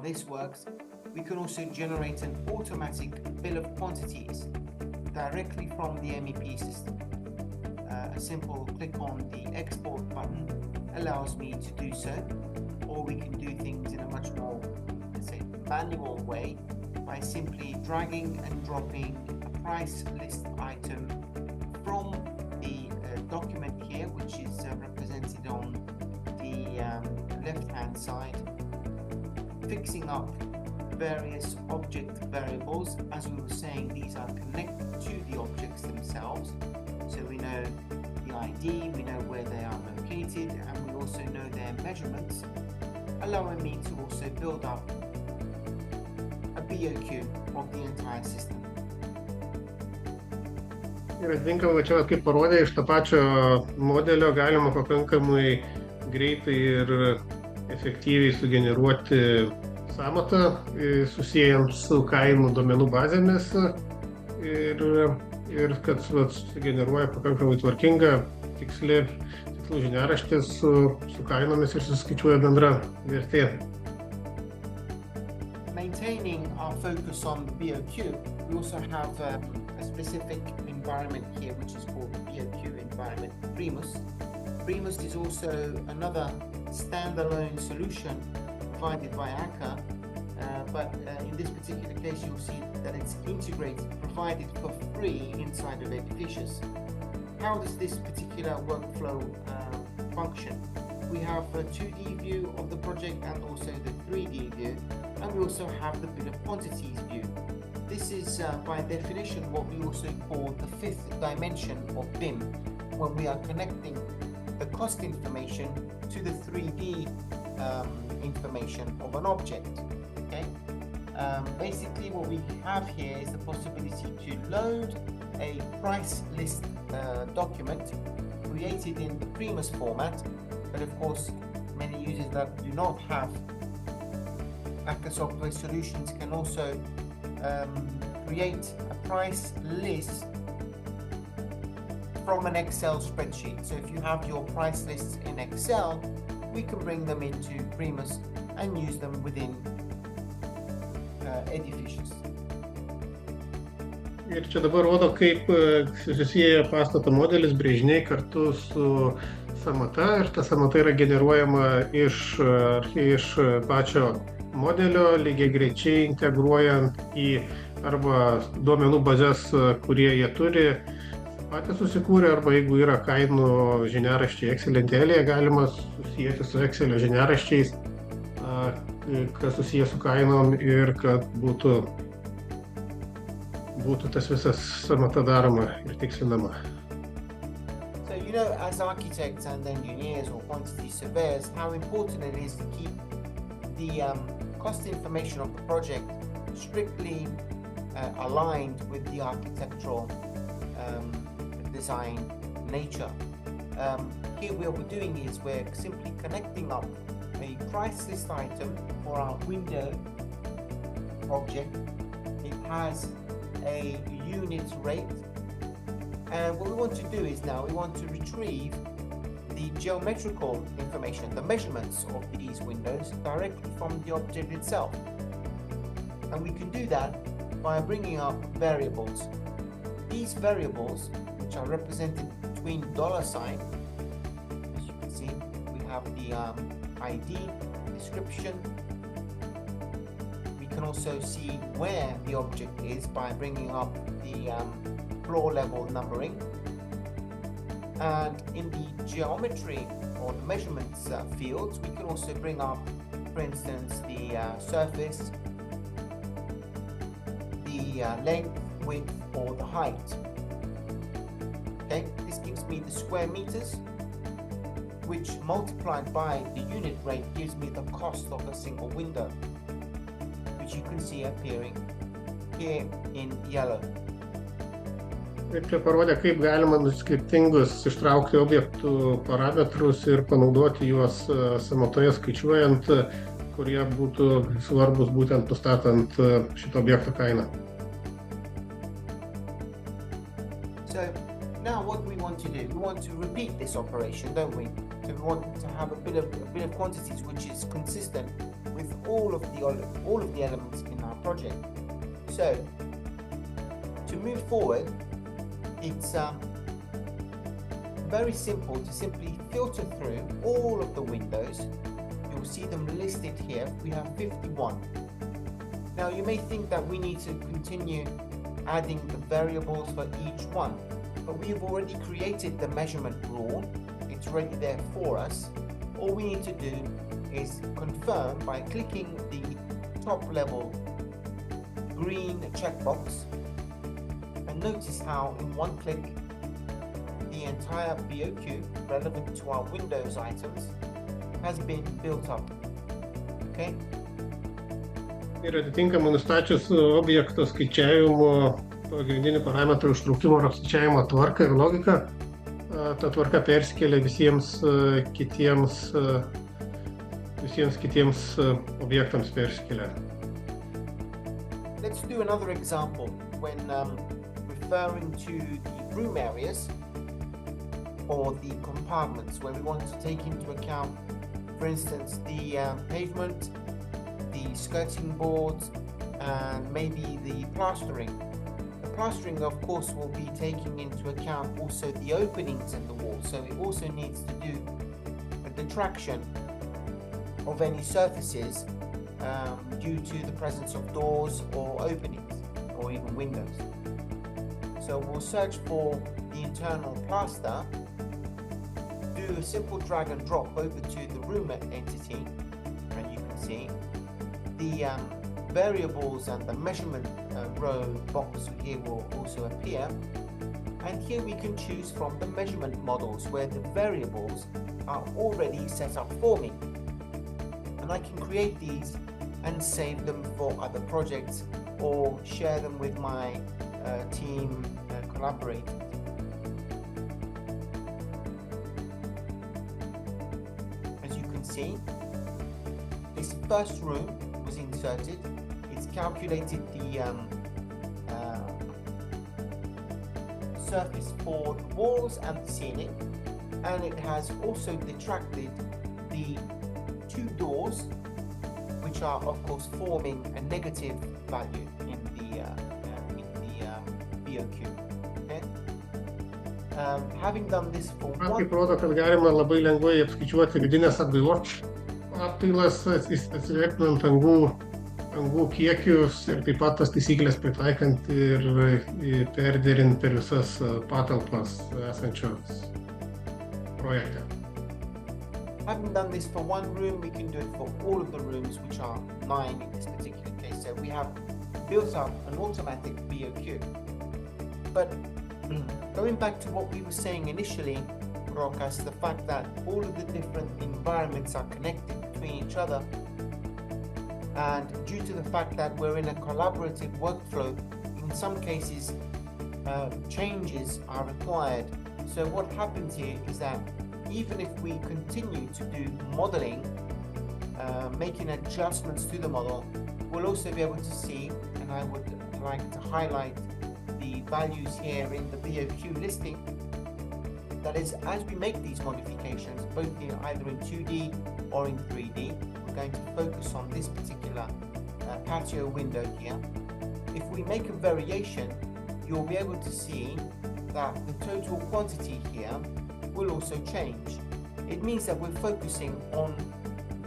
this works, we can also generate an automatic bill of quantities directly from the MEP system. A simple click on the export button allows me to do so, or we can do things in a much more, let's say, manual way by simply dragging and dropping a price list item from the document here, which is represented on the left-hand side, fixing up various object variables. As we were saying, these are connected to the objects themselves, so we know the ID, we know where they are located, and we also know their measurements, allowing me to also build up a BOQ of the entire system. Ir atitinkamai čia, kaip parodė, iš to pačio modelio galima pakankamai greitai ir efektyviai sugeneruoti sąmatą, susijęs su kainų duomenų bazėmis ir kad sugeneruoja pakankamai tvarkingą, tikslų žiniaraštį su kainomis ir suskaičiuoja bendrą vertė. Maintaining our focus on BOQ, we also have a specific environment here which is called the BOQ environment, Primus. Primus is also another standalone solution provided by ACCA, but in this particular case you'll see that it's integrated, provided for free inside of Edificius. How does this particular workflow function? We have a 2D view of the project and also the 3D view, and we also have the bill of quantities view. This is by definition what we also call the fifth dimension of BIM, when we are connecting the cost information to the 3D information of an object. Okay? Basically what we have here is the possibility to load a price list document created in the Primus format, but of course many users that do not have ACCA Software solutions can also create a price list from an Excel spreadsheet. So if you have your price lists in Excel, we can bring them into Primus and use them within Edificius. Ir čia dabar rodo, kaip susisieja pastato modelis, brėžiniai kartu su sąmata, ir ta sąmata yra generuojama iš pačio modelio, lygiai greičiai integruojant į arba duomenų bazės, kurie jie turi patys susikūrė, arba jeigu yra kainų žiniaraščiai Excel lentelėje, galima susijęti su Excel žiniaraščiais, kas susijęs su kainom ir kad būtų tas visas sąmata daroma ir tikslinama. So you know, as architects and engineers or quantity surveyors, how important it is to keep the cost information of the project strictly aligned with the architectural design nature. Here what we're doing is we're simply connecting up a price list item for our window object. It has a unit rate, and what we want to do is now we want to retrieve the geometrical information, the measurements of these windows directly from the object itself, and we can do that by bringing up variables. These variables, which are represented between $, as you can see, we have the ID, description. We can also see where the object is by bringing up the floor level numbering. And in the geometry or the measurements fields, we can also bring up, for instance, the surface, the length, width, or the height. Okay, this gives me the square meters, which multiplied by the unit rate gives me the cost of a single window, which you can see appearing here in yellow. Ir čia parodė, kaip galima skirtingus ištraukti objektų parametrus ir panaudoti juos sąmatoje skaičiuojant, kurie būtų svarbus būtent nustatant šito objekto kainą. So now what we want to do, we want to repeat this operation, don't we? So we want to have a bit of quantities which is consistent with all of the elements in our project. So to move forward, it's very simple to simply filter through all of the windows. You'll see them listed here. We have 51. Now you may think that we need to continue adding the variables for each one, but we have already created the measurement rule. It's already there for us. All we need to do is confirm by clicking the top level green checkbox, and notice how in one click the entire BOQ relevant to our Windows items has been built up. Okay? Ir atitinkamai nustačius objekto skaičiavimo pagrindinių parametrų ištraukimo ir apskaičiavimo tvarką ir logiką, ta tvarka perskelia visiems kitiems objektams perskelia. Let's do another example when referring to the room areas or the compartments where we want to take into account, for instance, the pavement, the skirting boards, and maybe the plastering. The plastering, of course, will be taking into account also the openings in the wall, so it also needs to do a detraction of any surfaces due to the presence of doors or openings or even windows. So we'll search for the internal plaster, do a simple drag and drop over to the room entity, and you can see the variables and the measurement row box here will also appear. And here we can choose from the measurement models where the variables are already set up for me. And I can create these and save them for other projects or share them with my team collaborators. As you can see, this first room was inserted. It's calculated the surface for the walls and the ceiling, and it has also detracted the two doors, which are of course forming a negative value in the BOQ. Okay? Having done this for Man kaip rodo, kad galima labai lengvai apskaičiuoti vidinės apdailos apdailas, atsiliepinant angų kiekius ir taip pat tas taisyklės pritaikant ir perderint per visas patalpas esančios projekte. Having done this for one room, we can do it for all of the rooms, which are 9 in this particular case. So we have built up an automatic BOQ. But going back to what we were saying initially, Rokas, the fact that all of the different environments are connected between each other, and due to the fact that we're in a collaborative workflow, in some cases changes are required. So what happens here is that even if we continue to do modeling, making adjustments to the model, we'll also be able to see, and I would like to highlight the values here in the BOQ listing. That is, as we make these modifications, both either in 2D or in 3D, we're going to focus on this particular patio window here. If we make a variation, you'll be able to see that the total quantity here will also change. It means that we're focusing on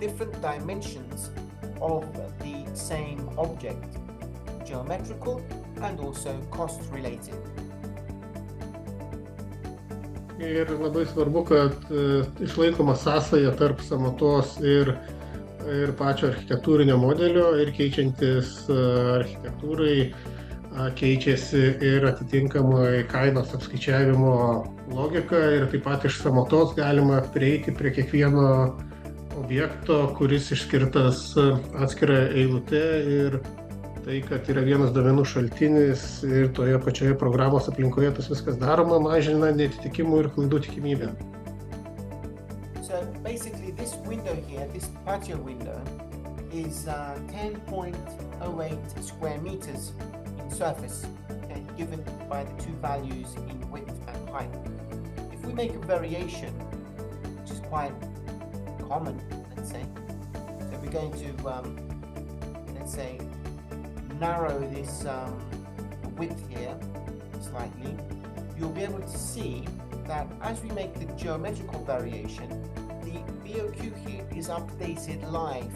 different dimensions of the same object, geometrical and also cost related. Ir labai svarbu, kad išlaikoma sąsaja tarp sąmatos ir pačio architektūrinio modelio, ir keičiantis architektūrai keičiasi ir atitinkamai kainos apskaičiavimo logika, ir taip pat iš sąmatos galima prieiti prie kiekvieno objekto, kuris išskirtas atskira eilute, ir tai, kad yra vienas duomenų šaltinis ir toje pačioje programos aplinkoje tas viskas daroma, mažina neatitikimų ir klaidų tikimybę. So basically this window here, this patio window, is 10.08 square meters in surface, okay, given by the two values in width and height. If we make a variation, which is quite common, let's say, so we're going to say, narrow this width here slightly, you'll be able to see that as we make the geometrical variation, the BOQ here is updated live.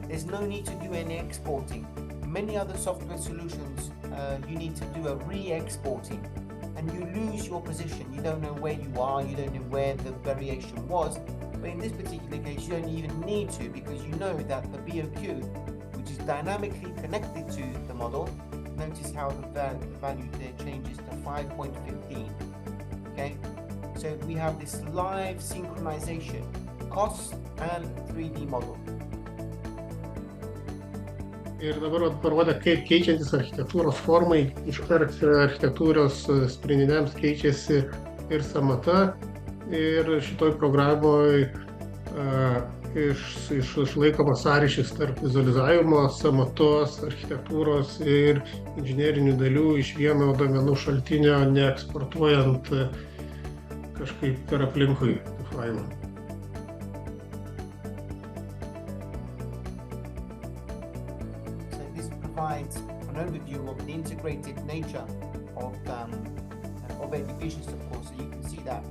There's no need to do any exporting. Many other software solutions, you need to do a re-exporting, and you lose your position. You don't know where you are, you don't know where the variation was. But in this particular case, you don't even need to, because you know that the BOQ, which is dynamically connected to the model, notice how the value there changes to 5.15. Okay, so we have this live synchronization, cost and 3D model. Ir dabar parodė, kaip keičiantis architektūros formai, iškart architektūros sprendiniams keičiasi ir sąmata. Ir šitoj programoje išlaikomas sąryšis tarp vizualizavimo, sąmatos, architektūros ir inžinerinių dalių iš vieno duomenų šaltinio, neeksportuojant kažkaip per aplinkui failą. So this provides an overview of the integrated nature of Edificius, of course. So you can see that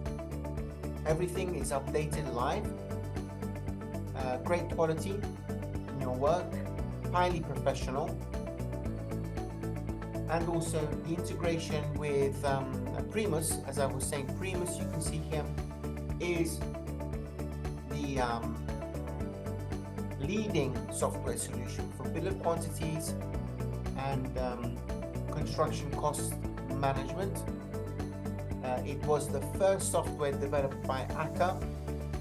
everything is updated live, great quality in your work, highly professional, and also the integration with Primus. As I was saying, Primus, you can see here, is the leading software solution for bill of quantities and construction cost management. It was the first software developed by ACCA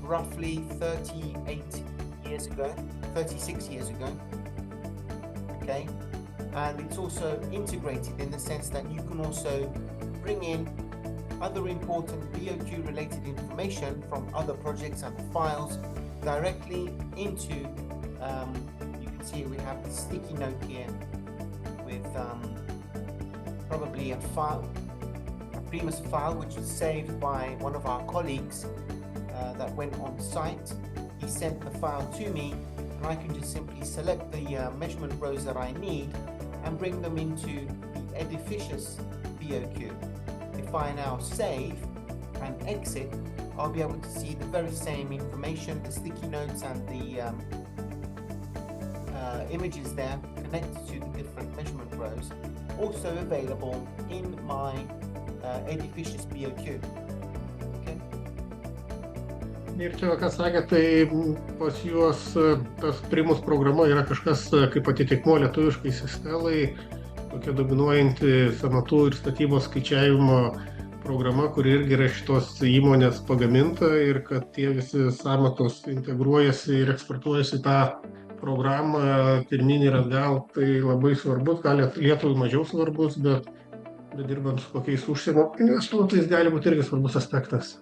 roughly 36 years ago. Okay, and it's also integrated in the sense that you can also bring in other important BOQ related information from other projects and files directly into, you can see we have the sticky note here with probably a file, a Primus file, which was saved by one of our colleagues that went on site. He sent the file to me, and I can just simply select the measurement rows that I need and bring them into the Edificius BOQ. If I now save and exit, I'll be able to see the very same information, the sticky notes and the images there connected to the different measurement rows, also available in my Edificius BOQ. Okay. Ir čia, ką sakė, tai pas juos tas Primus programa yra kažkas kaip atitikmuo lietuviškai sistemai, tokia dominuojanti sąmatų ir statybos skaičiavimo programa, kuri irgi yra šitos įmonės pagaminta, ir kad tie visi sąmatos integruojasi ir eksportuojasi tą programą pirminį ir atgal, tai labai svarbus, gal Lietuvai mažiau svarbus, bet dirbant su kokiais užsienio investuotojais gali būti irgi svarbus aspektas.